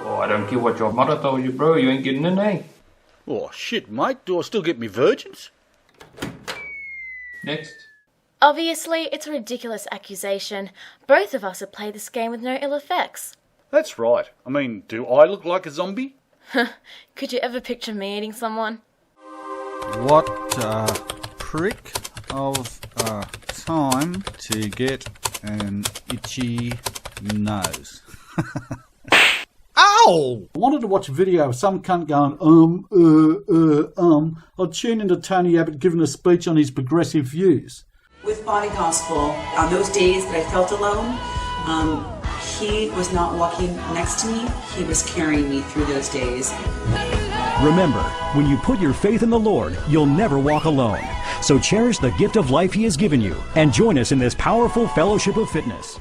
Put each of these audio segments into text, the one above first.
Oh, I don't care what your mother told you, bro. You ain't getting in, eh? Oh, shit, mate. Do I still get me virgins? Next. Obviously, it's a ridiculous accusation. Both of us have played this game with no ill effects. That's right. I mean, do I look like a zombie? Could you ever picture me eating someone? What prick of time to get an itchy nose. Ow! I wanted to watch a video of some cunt going, I'd tune into Tony Abbott giving a speech on his progressive views. With Body Gospel, on those days that I felt alone, he was not walking next to me, he was carrying me through those days. Remember, when you put your faith in the Lord, you'll never walk alone. So cherish the gift of life He has given you and join us in this powerful fellowship of fitness.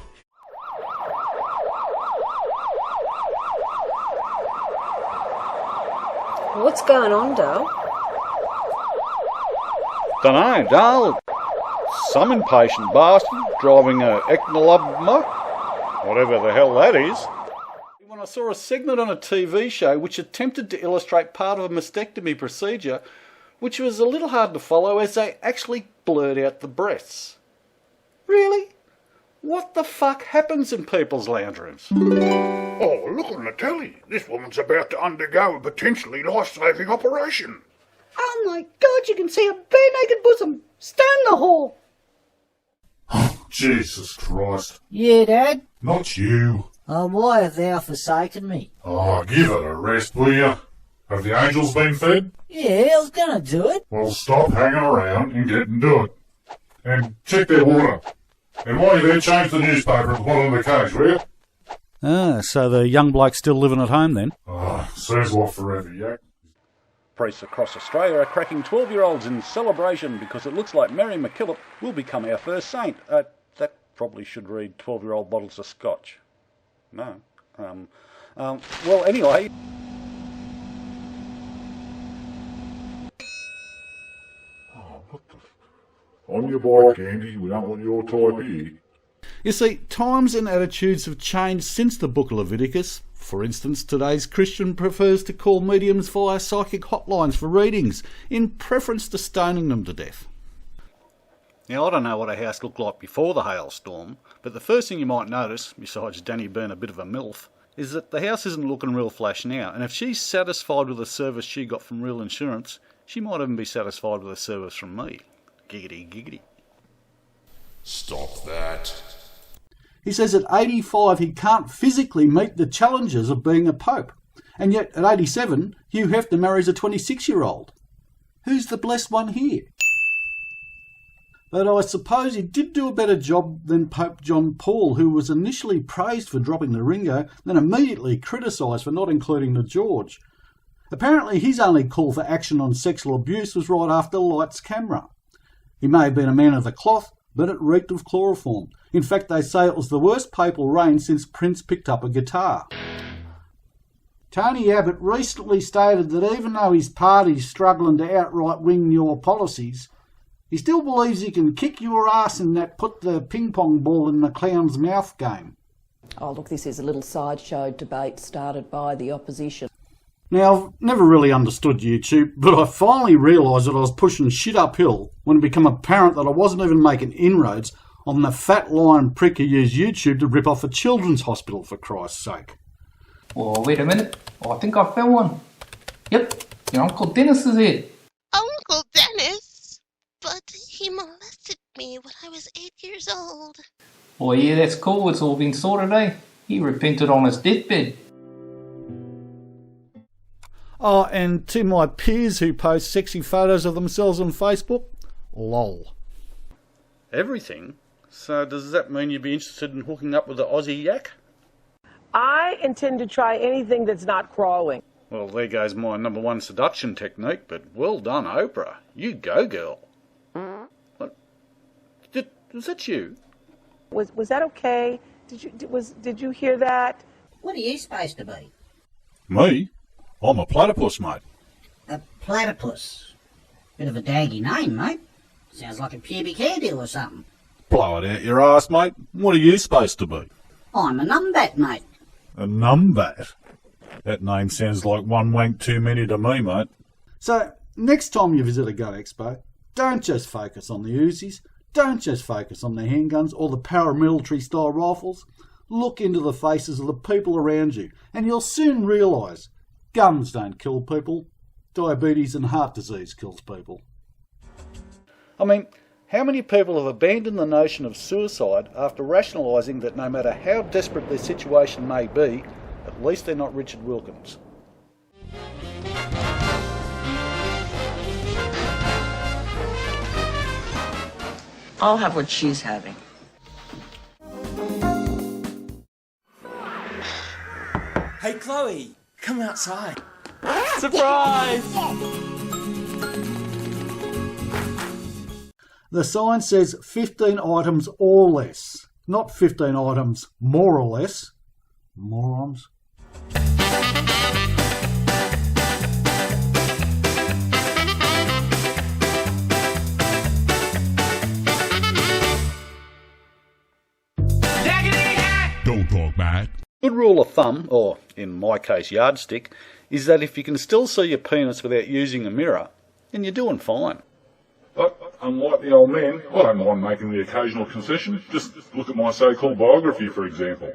What's going on, Dale? Dunno, Dale. Some impatient bastard driving a Ecnalubma, whatever the hell that is. When I saw a segment on a TV show which attempted to illustrate part of a mastectomy procedure, which was a little hard to follow as they actually blurred out the breasts. Really? What the fuck happens in people's lounge rooms? Oh, look on the telly. This woman's about to undergo a potentially life-saving operation. Oh my God, you can see a bare-naked bosom. Stand the whore. Jesus Christ. Yeah, Dad? Not you. Why have thou forsaken me? Oh, give it a rest, will you? Have the angels been fed? Yeah, I was gonna do it. Well, stop hanging around and get and do it. And check their water. And while you're there, change the newspaper at the bottom of the cage, will you? Ah, so the young bloke's still living at home then? Says what forever, yak. Priests across Australia are cracking 12-year-olds in celebration because it looks like Mary MacKillop will become our first saint. That probably should read 12-year-old bottles of scotch. No. Well, anyway. Oh, what the... On your bike, Andy. We don't want your type here. You see, times and attitudes have changed since the book of Leviticus. For instance, today's Christian prefers to call mediums via psychic hotlines for readings, in preference to stoning them to death. Now, I don't know what a house looked like before the hailstorm, but the first thing you might notice, besides Danny being a bit of a MILF, is that the house isn't looking real flash now, and if she's satisfied with the service she got from Real Insurance, she might even be satisfied with a service from me. Giggity, giggity. Stop that. He says at 85 he can't physically meet the challenges of being a pope, and yet at 87 Hugh Hefner marries a 26-year-old. Who's the blessed one here? But I suppose he did do a better job than Pope John Paul, who was initially praised for dropping the Ringo, then immediately criticised for not including the George. Apparently his only call for action on sexual abuse was right after Lights Camera. He may have been a man of the cloth, but it reeked of chloroform. In fact, they say it was the worst papal reign since Prince picked up a guitar. Tony Abbott recently stated that even though his party's struggling to outright wing your policies, he still believes he can kick your ass in that put the ping-pong ball in the clown's mouth game. Oh, look, this is a little sideshow debate started by the opposition. Now, I've never really understood YouTube, but I finally realised that I was pushing shit uphill when it became apparent that I wasn't even making inroads on the fat lion prick who used YouTube to rip off a children's hospital, for Christ's sake. Oh, wait a minute. Oh, I think I found one. Yep, your Uncle Dennis is here. Uncle Dennis? But he molested me when I was 8 years old. Oh, yeah, that's cool. It's all been sorted, eh? He repented on his deathbed. Oh, and to my peers who post sexy photos of themselves on Facebook, lol. Everything? So does that mean you'd be interested in hooking up with the Aussie yak? I intend to try anything that's not crawling. Well, there goes my #1 seduction technique, but well done, Oprah. You go, girl. What? Was that you? Was that okay? Did you hear that? What are you supposed to be? Me? I'm a platypus, mate. A platypus. Bit of a daggy name, mate. Sounds like a pubic hairdo or something. Blow it out your ass, mate. What are you supposed to be? I'm a numbat, mate. A numbat? That name sounds like one wank too many to me, mate. So, next time you visit a gun expo, don't just focus on the Uzis, don't just focus on the handguns or the paramilitary style rifles. Look into the faces of the people around you and you'll soon realise guns don't kill people, diabetes and heart disease kills people. I mean, how many people have abandoned the notion of suicide after rationalising that no matter how desperate their situation may be, at least they're not Richard Wilkins? I'll have what she's having. Hey, Chloe, come outside. Surprise! The sign says 15 items or less, not 15 items more or less. Morons. Don't talk bad. Good rule of thumb, or in my case yardstick, is that if you can still see your penis without using a mirror, then you're doing fine. But, unlike the old man, I don't mind making the occasional concession. Just look at my so-called biography, for example.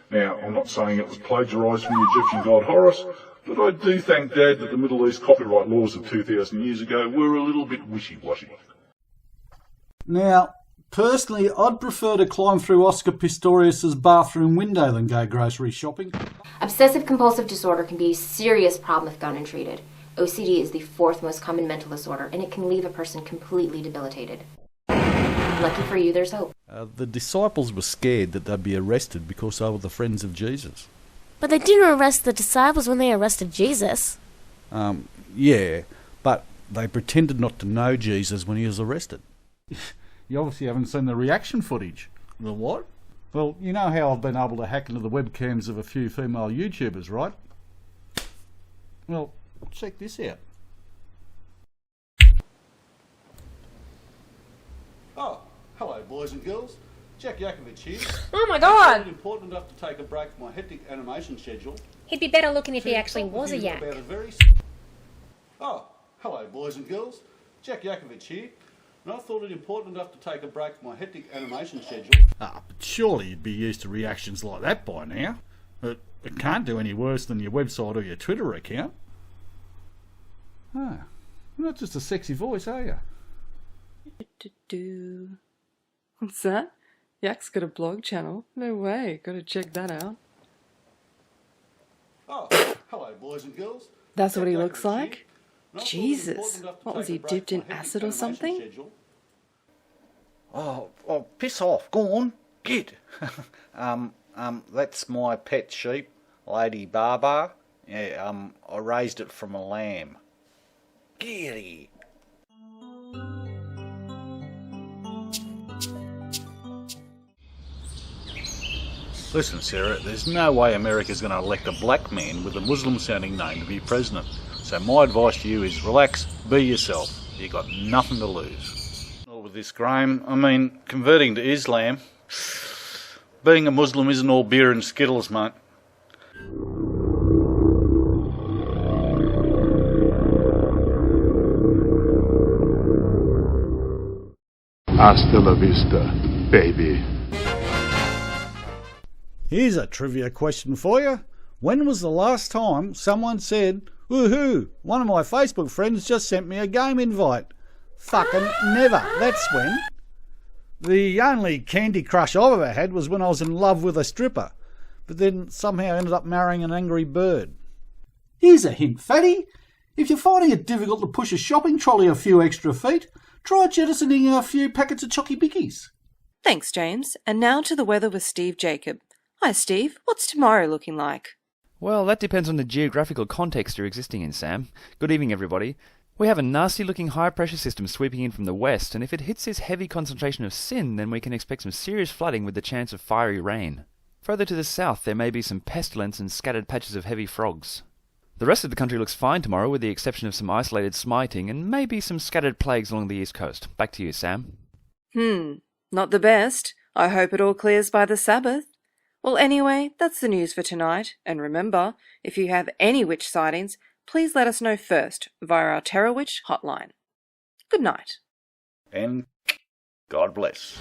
Now, I'm not saying it was plagiarised from the Egyptian god Horus, but I do thank Dad that the Middle East copyright laws of 2,000 years ago were a little bit wishy-washy. Now, personally, I'd prefer to climb through Oscar Pistorius' bathroom window than go grocery shopping. Obsessive compulsive disorder can be a serious problem if gone untreated. OCD is the fourth most common mental disorder, and it can leave a person completely debilitated. Lucky for you, there's hope. The disciples were scared that they'd be arrested because they were the friends of Jesus. But they didn't arrest the disciples when they arrested Jesus. Yeah, but they pretended not to know Jesus when he was arrested. You obviously haven't seen the reaction footage. The what? Well, you know how I've been able to hack into the webcams of a few female YouTubers, right? Well, check this out. Oh, hello boys and girls. Jack Yakovich here. Oh my god! It's important enough to take a break from my hectic animation schedule. He'd be better looking if he actually was a yak. Oh, hello boys and girls. Jack Yakovich here. And I thought it important enough to take a break from my hectic animation schedule. But surely you'd be used to reactions like that by now. It can't do any worse than your website or your Twitter account. Ah, you're not just a sexy voice, are you? What's that? Yak's got a blog channel. No way. Gotta check that out. Oh, hello boys and girls. That's what he looks like? Jesus. What, was he dipped in acid or something? Oh, piss off. Go on. Get. That's my pet sheep, Lady Barbar. Yeah, I raised it from a lamb. Giddy. Listen, Sarah, there's no way America's going to elect a black man with a Muslim-sounding name to be president. So my advice to you is relax, be yourself. You got nothing to lose. All with this, Graham, I mean, converting to Islam, being a Muslim isn't all beer and Skittles, mate. Hasta la vista, baby. Here's a trivia question for you. When was the last time someone said, woohoo, one of my Facebook friends just sent me a game invite? Fucking never. That's when. The only Candy Crush I've ever had was when I was in love with a stripper, but then somehow ended up marrying an angry bird. Here's a hint, fatty. If you're finding it difficult to push a shopping trolley a few extra feet, try jettisoning a few packets of Chocky Bickies. Thanks, James. And now to the weather with Steve Jacob. Hi, Steve. What's tomorrow looking like? Well, that depends on the geographical context you're existing in, Sam. Good evening, everybody. We have a nasty-looking high-pressure system sweeping in from the west, and if it hits this heavy concentration of sin, then we can expect some serious flooding with the chance of fiery rain. Further to the south, there may be some pestilence and scattered patches of heavy frogs. The rest of the country looks fine tomorrow, with the exception of some isolated smiting and maybe some scattered plagues along the east coast. Back to you, Sam. Not the best. I hope it all clears by the Sabbath. Well, anyway, that's the news for tonight. And remember, if you have any witch sightings, please let us know first via our Terror Witch hotline. Good night. And God bless.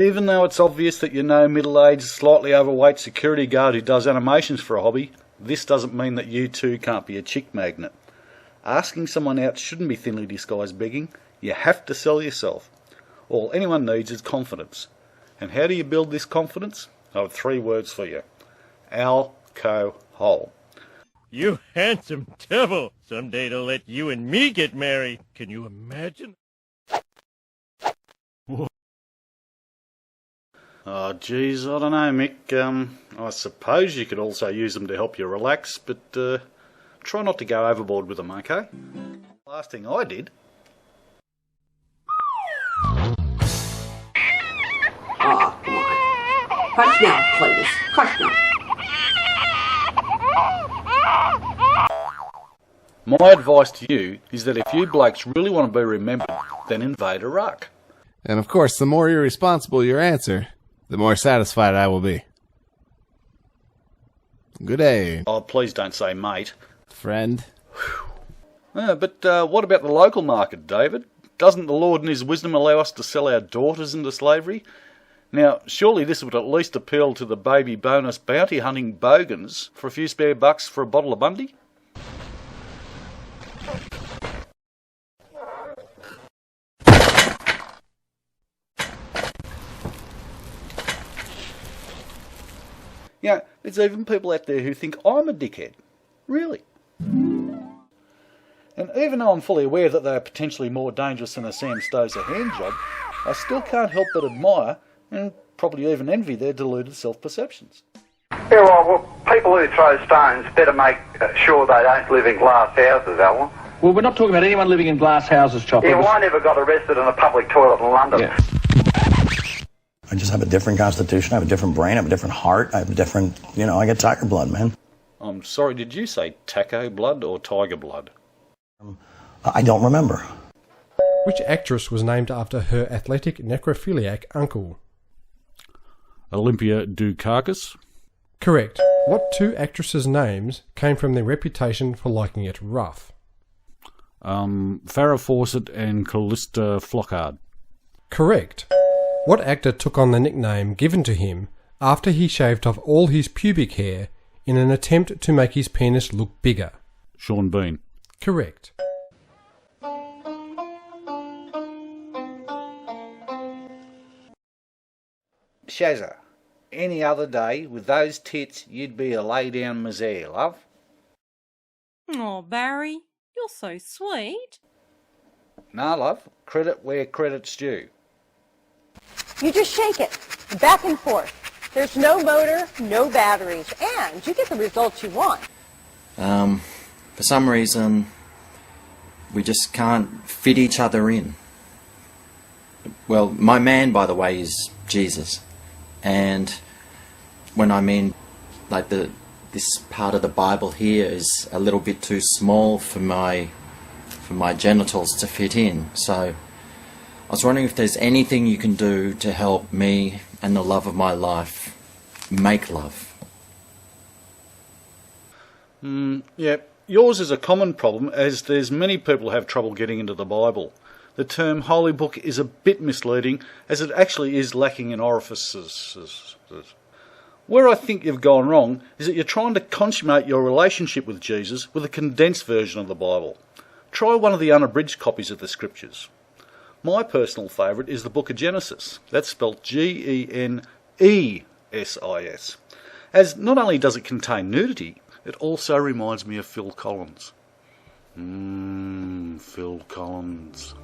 Even though it's obvious that you're no middle-aged, slightly overweight security guard who does animations for a hobby, this doesn't mean that you too can't be a chick magnet. Asking someone out shouldn't be thinly disguised begging. You have to sell yourself. All anyone needs is confidence. And how do you build this confidence? I have 3 words for you. Alcohol. You handsome devil. Someday they'll let you and me get married. Can you imagine? Oh, geez, I don't know, Mick. I suppose you could also use them to help you relax, but try not to go overboard with them, okay? Last thing I did... Oh, come on. Hush now, Cletus. Hush now. My advice to you is that if you blokes really want to be remembered, then invade Iraq. And of course, the more irresponsible your answer, the more satisfied I will be. Good day. Oh, please don't say mate. Friend. But what about the local market, David? Doesn't the Lord in His wisdom allow us to sell our daughters into slavery? Now, surely this would at least appeal to the baby bonus bounty hunting bogans for a few spare bucks for a bottle of Bundy? You know, there's even people out there who think I'm a dickhead. Really. And even though I'm fully aware that they are potentially more dangerous than a Sam Stozer hand job, I still can't help but admire and probably even envy their deluded self-perceptions. Yeah, well, people who throw stones better make sure they don't live in glass houses, Alan. Well, we're not talking about anyone living in glass houses, Chopper. Yeah, well, I never got arrested in a public toilet in London. Yeah. I just have a different constitution, I have a different brain, I have a different heart, I have a different, I get tiger blood, man. I'm sorry, did you say taco blood or tiger blood? I don't remember. Which actress was named after her athletic necrophiliac uncle? Olympia Dukakis? Correct. What 2 actresses' names came from their reputation for liking it rough? Farrah Fawcett and Callista Flockhart. Correct. What actor took on the nickname given to him after he shaved off all his pubic hair in an attempt to make his penis look bigger? Sean Bean. Correct. Shazza, any other day, with those tits, you'd be a lay-down misere, love. Oh, Barry, you're so sweet. Nah, love, credit where credit's due. You just shake it, back and forth. There's no motor, no batteries, and you get the results you want. For some reason, we just can't fit each other in. Well, my man, by the way, is Jesus. And when I mean, like, this part of the Bible here is a little bit too small for my genitals to fit in. So I was wondering if there's anything you can do to help me and the love of my life make love. Yeah, yours is a common problem, as there's many people who have trouble getting into the Bible. The term holy book is a bit misleading, as it actually is lacking in orifices. Where I think you've gone wrong is that you're trying to consummate your relationship with Jesus with a condensed version of the Bible. Try one of the unabridged copies of the Scriptures. My personal favourite is the Book of Genesis. That's spelt Genesis, as not only does it contain nudity, it also reminds me of Phil Collins. Phil Collins.